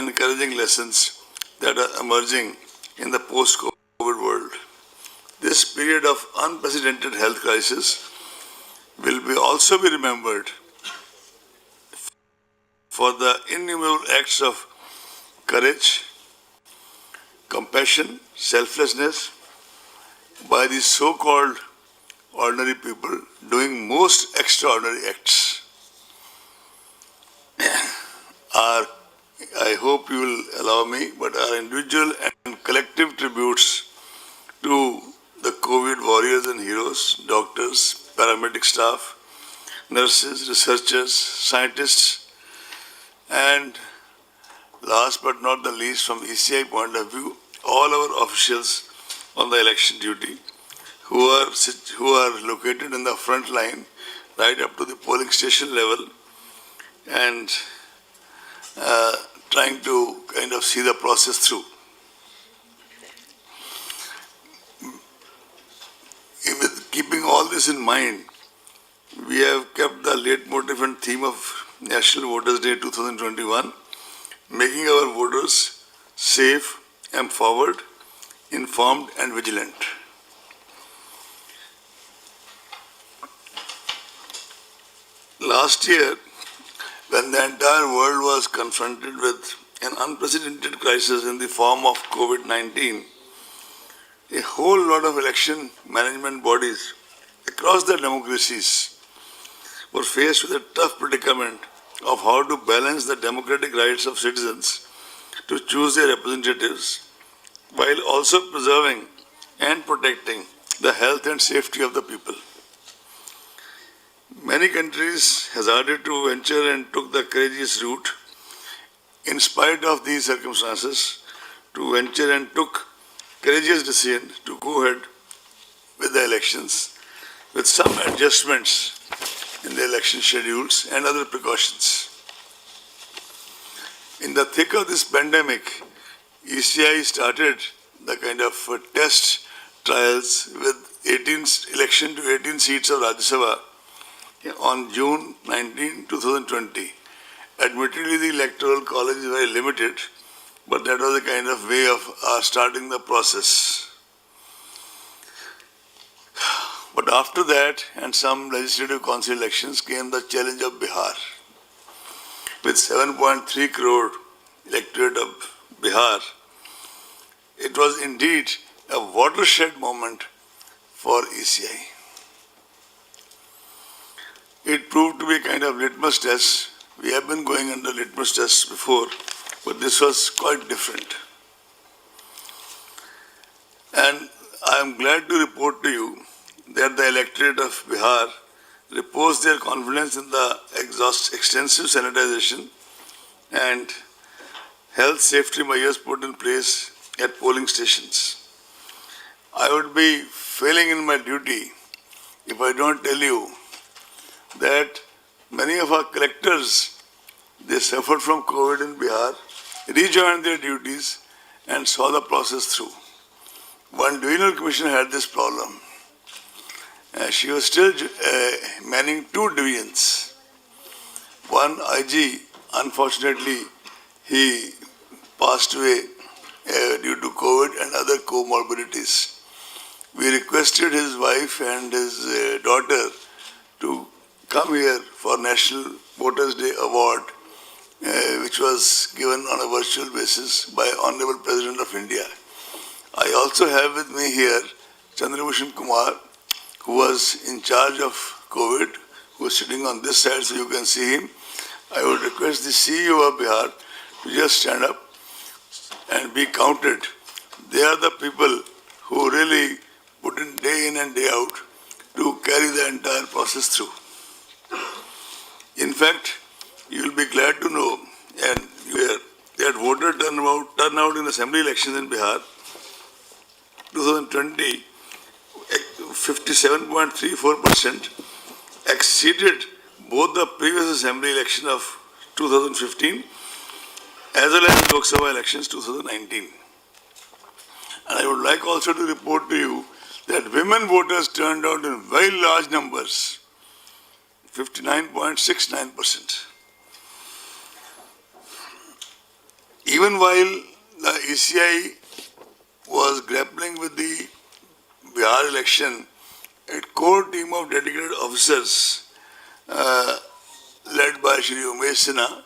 and encouraging lessons that are emerging in the post-COVID world. This period of unprecedented health crisis will also be remembered for the innumerable acts of courage, compassion, selflessness by these so-called ordinary people doing most extraordinary acts. I hope you will allow me, but our individual and collective tributes to the COVID warriors and heroes, doctors, paramedic staff, nurses, researchers, scientists, and last but not the least, from ECI point of view, all our officials on the election duty who are located in the front line right up to the polling station level and trying to kind of see the process through. With keeping all this in mind, we have kept the leitmotif and theme of National Voters Day 2021, making our voters safe, empowered, informed and vigilant. Last year, when the entire world was confronted with an unprecedented crisis in the form of COVID-19, a whole lot of election management bodies across the democracies were faced with a tough predicament of how to balance the democratic rights of citizens to choose their representatives while also preserving and protecting the health and safety of the people. Many countries hazarded to venture and took the courageous route, in spite of these circumstances, to venture and took courageous decision to go ahead with the elections with some adjustments in the election schedules and other precautions. In the thick of this pandemic, ECI started the kind of test trials with election to 18 seats of Rajya Sabha on June 19, 2020. Admittedly, the electoral college is very limited, but that was a kind of way of starting the process. But after that, and some legislative council elections, came the challenge of Bihar. With 7.3 crore electorate of Bihar, it was indeed a watershed moment for ECI. It proved to be a kind of litmus test. We have been going under litmus tests before, but this was quite different. And I am glad to report to you that the electorate of Bihar reposed their confidence in the extensive sanitization and health safety measures put in place at polling stations. I would be failing in my duty if I don't tell you that many of our collectors, they suffered from COVID in Bihar, rejoined their duties and saw the process through. One divisional commissioner had this problem. She was still manning 2 divisions. One IG, unfortunately, he passed away due to COVID and other comorbidities. We requested his wife and his daughter to come here for National Voters Day Award, which was given on a virtual basis by Honorable President of India. I also have with me here Chandrabhushan Kumar, who was in charge of COVID, who is sitting on this side so you can see him. I would request the CEO of Bihar to just stand up and be counted. They are the people who really put in day in and day out to carry the entire process through. In fact, you will be glad to know that voter turnout in assembly elections in Bihar 2020, 57.34%, exceeded both the previous assembly election of 2015 as well as Lok Sabha elections 2019. And I would like also to report to you that women voters turned out in very large numbers, 59.69%. Even while the ECI was grappling with the Bihar election, a core team of dedicated officers led by Shri Umesh Sinha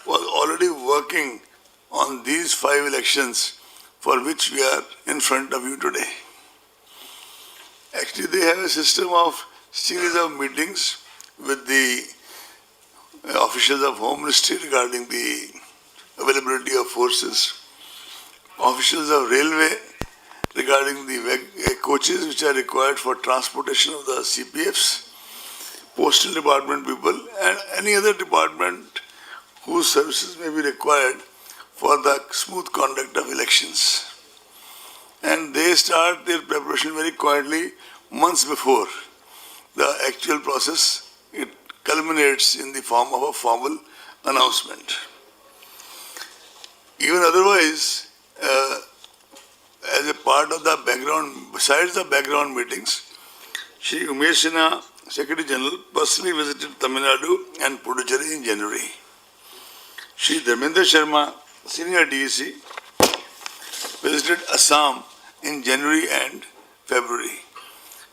was already working on these 5 elections for which we are in front of you today. Actually, they have a system of series of meetings with the officials of Home Ministry regarding the availability of forces, officials of Railway regarding the coaches which are required for transportation of the CPFs, Postal Department people, and any other department whose services may be required for the smooth conduct of elections. And they start their preparation very quietly months before the actual process. It culminates in the form of a formal announcement. Even otherwise, as a part of the background, besides the background meetings, Shri Umesh Sinha, Secretary General, personally visited Tamil Nadu and Puducherry in January. Shri Dharmendra Sharma, Senior DEC, visited Assam in January and February.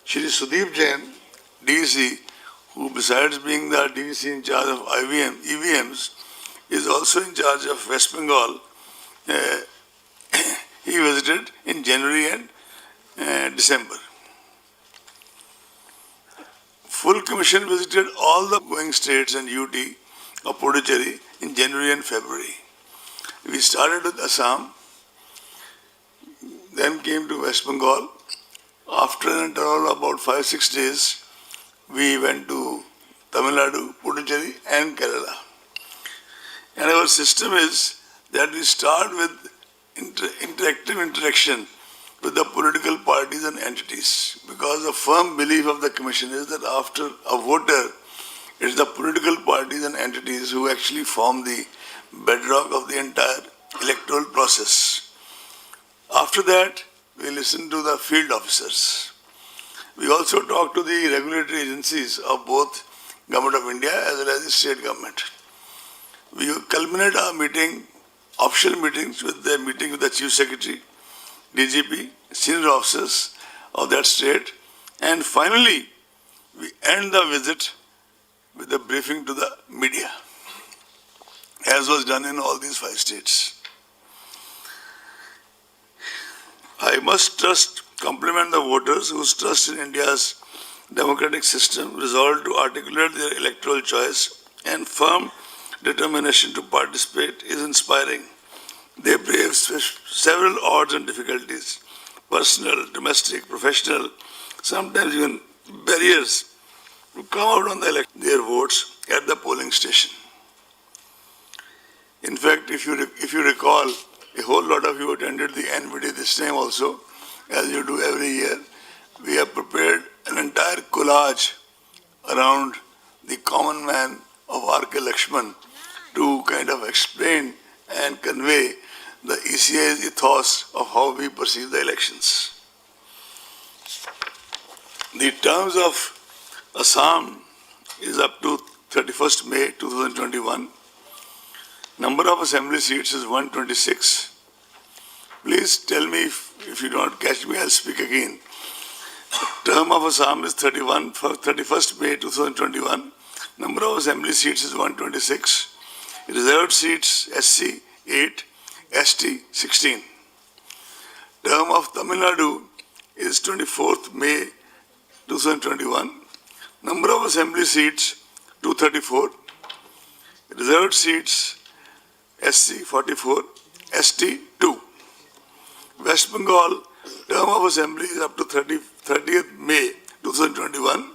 Shri Sudeep Jain, DEC, who besides being the DEC in charge of EVMs, is also in charge of West Bengal. He visited in January and December. Full Commission visited all the going states and UT of Puducherry in January and February. We started with Assam, then came to West Bengal. After an interval of about 5-6 days, we went to Tamil Nadu, Puducherry and Kerala. And our system is that we start with interactive interaction with the political parties and entities, because the firm belief of the Commission is that after a voter, it's the political parties and entities who actually form the bedrock of the entire electoral process. After that, we listen to the field officers. We also talk to the regulatory agencies of both Government of India as well as the state government. We culminate our meeting, official meetings, with the meeting with the Chief Secretary, DGP, senior officers of that state, and finally we end the visit with a briefing to the media, as was done in all these 5 states. I must compliment the voters whose trust in India's democratic system, resolved to articulate their electoral choice, and firm determination to participate is inspiring. They brave several odds and difficulties, personal, domestic, professional, sometimes even barriers, to come out on their votes at the polling station. In fact, if you recall, a whole lot of you attended the NVD this time also, as you do every year. We have prepared an entire collage around the common man of R.K. Lakshman to kind of explain and convey the ECI's ethos of how we perceive the elections. The terms of Assam is up to 31st May 2021. Number of assembly seats is 126. Please tell me if you don't catch me, I'll speak again. Term of Assam is 31st May 2021. Number of assembly seats is 126. Reserved seats SC 8, ST 16. Term of Tamil Nadu is 24th May 2021. Number of assembly seats 234. Reserved seats SC 44, ST 2. West Bengal term of assembly is up to 30th May 2021.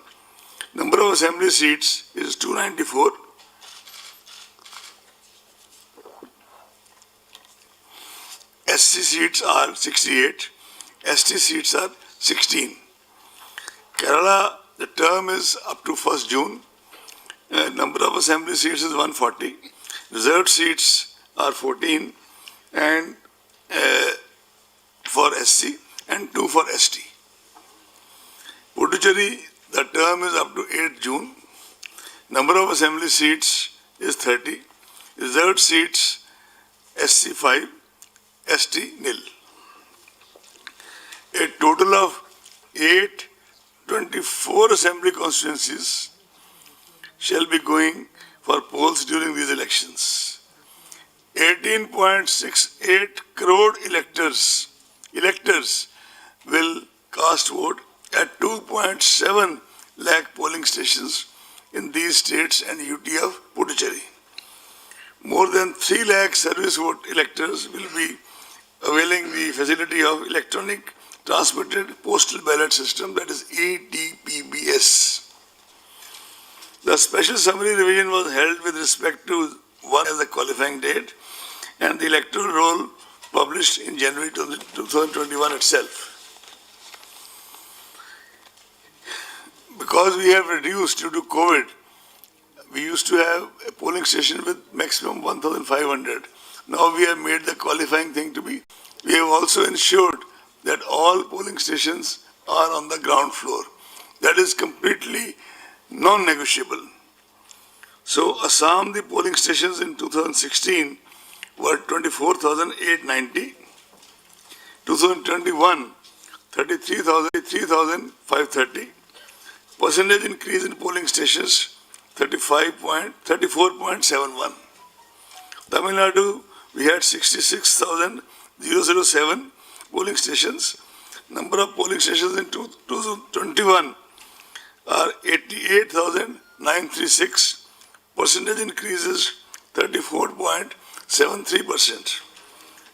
Number of assembly seats is 294. SC seats are 68, ST seats are 16. Kerala, the term is up to 1st June. Number of assembly seats is 140. Reserved seats are 14 and for SC and 2 for ST. Puducherry, the term is up to 8th June. Number of assembly seats is 30. Reserved seats SC5, ST nil. A total of 824 assembly constituencies shall be going for polls during these elections. 18.68 crore electors will cast vote at 2.7 lakh polling stations in these states and UT of Puducherry. More than 3 lakh service vote electors will be availing the facility of electronic transmitted postal ballot system, that is ETPBS. The special summary revision was held with respect to 1 as the qualifying date and the electoral roll published in January 2021 itself. Because we have reduced due to COVID, we used to have a polling station with maximum 1,500. Now we have made the qualifying thing to be. We have also ensured that all polling stations are on the ground floor. That is completely non-negotiable. So Assam, the polling stations in 2016 were 24,890. 2021, 33,530. Percentage increase in polling stations, 34.71. Tamil Nadu, we had 66,007 polling stations. Number of polling stations in 2021 are 88,936. Percentage increase is 34.73%.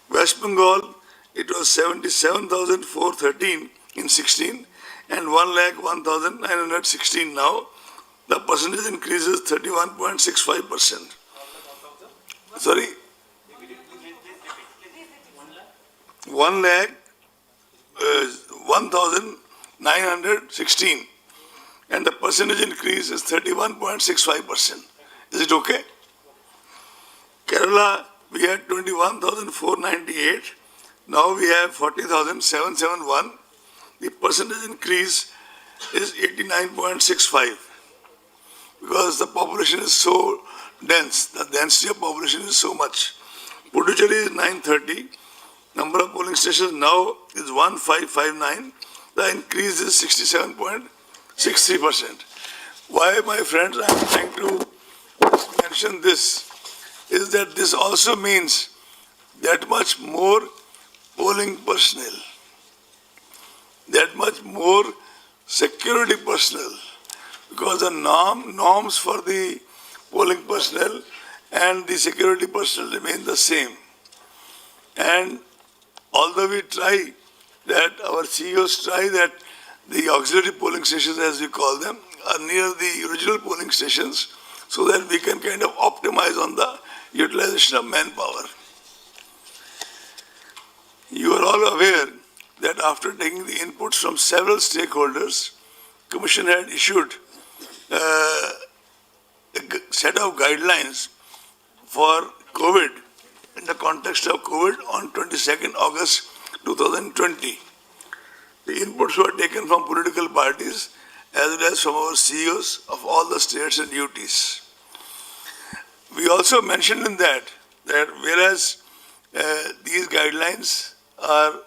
West Bengal, it was 77,413 in 16 and 1,01,916 now. The percentage increase is 31.65%. Sorry? 1,0916 and the percentage increase is 31.65%. Is it okay? Kerala, we had 21,498. Now we have 40,771. The percentage increase is 89.65 because the population is so dense. The density of population is so much. Puducherry is 930. Number of polling stations now is 1559. The increase is 67.63%. Why, my friends, I am trying to mention this is that this also means that much more polling personnel, that much more security personnel, because the norms for the polling personnel and the security personnel remain the same. And although we try that, our CEOs try that the auxiliary polling stations, as we call them, are near the original polling stations so that we can kind of optimize on the utilization of manpower. You are all aware that after taking the inputs from several stakeholders, Commission had issued a set of guidelines for COVID, in the context of COVID, on 22nd August 2020. The inputs were taken from political parties as well as from our CEOs of all the states and UTs. We also mentioned in that whereas these guidelines are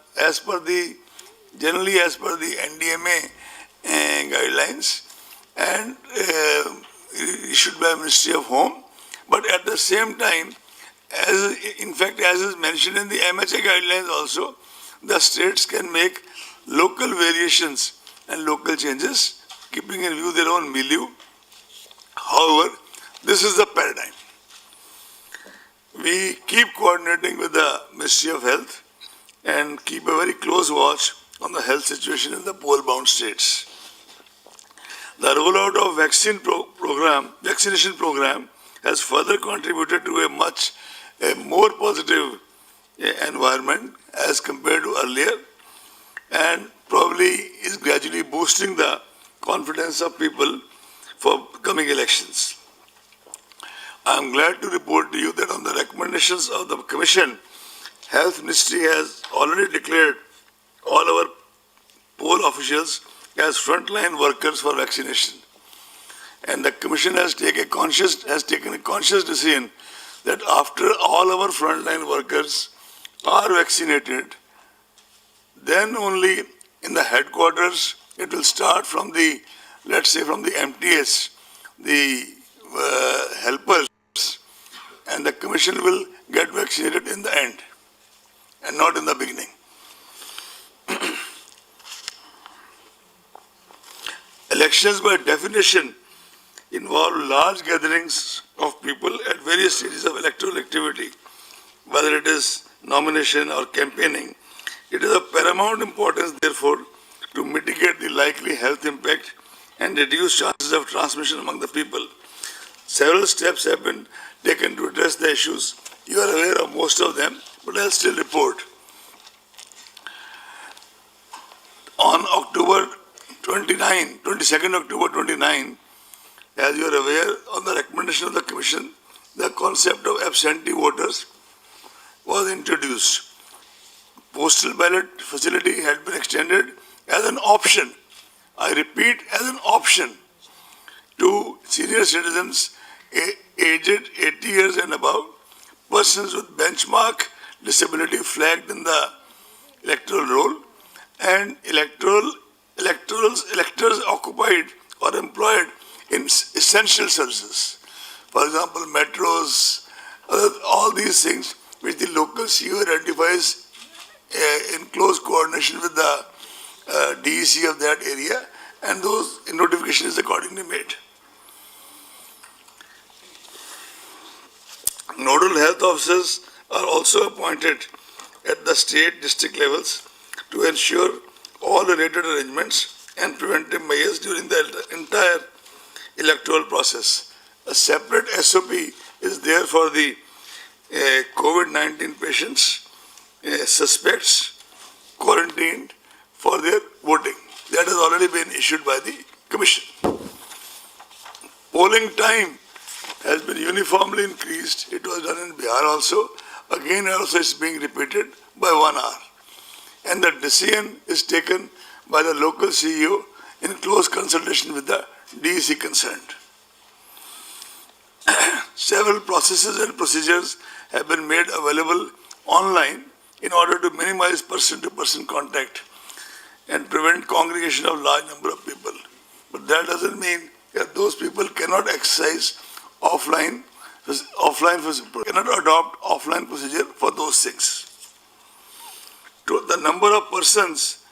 generally as per the NDMA guidelines and issued by Ministry of Home, but at the same time, as is mentioned in the MHA guidelines also, the states can make local variations and local changes, keeping in view their own milieu. However, this is the paradigm. We keep coordinating with the Ministry of Health and keep a very close watch on the health situation in the poll-bound states. The rollout of vaccination program has further contributed to a more positive environment as compared to earlier, and probably is gradually boosting the confidence of people for coming elections. I am glad to report to you that on the recommendations of the Commission, Health Ministry has already declared all our poll officials as frontline workers for vaccination. And the Commission has taken a conscious decision that after all our frontline workers are vaccinated, then only in the headquarters it will start from the, let's say from the MTS, the helpers, and the commission will get vaccinated in the end and not in the beginning. Elections by definition involve large gatherings of people at various stages of electoral activity, whether it is nomination or campaigning. It is of paramount importance, therefore, to mitigate the likely health impact and reduce chances of transmission among the people. Several steps have been taken to address the issues. You are aware of most of them, but I'll still report. On October 22nd October 29, as you are aware, on the recommendation of the Commission, the concept of absentee voters was introduced. Postal ballot facility had been extended as an option, I repeat, as an option, to senior citizens aged 80 years and above, persons with benchmark disability flagged in the electoral roll, and electors occupied or employed in essential services. For example, metros, all these things which the local CEO identifies in close coordination with the DEC of that area, and those notifications accordingly made. Nodal health officers are also appointed at the state district levels to ensure all related arrangements and preventive measures during the entire electoral process. A separate SOP is there for the COVID-19 patients, suspects, quarantined for their voting. That has already been issued by the Commission. Polling time has been uniformly increased. It was done in Bihar also. Again, also it's being repeated by 1 hour. And the decision is taken by the local CEO in close consultation with the DEC concerned. Several processes and procedures have been made available online in order to minimize person-to-person contact and prevent congregation of large number of people. But that doesn't mean that those people cannot exercise cannot adopt offline procedure for those things. The number of persons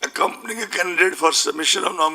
accompanying a candidate for submission of nomination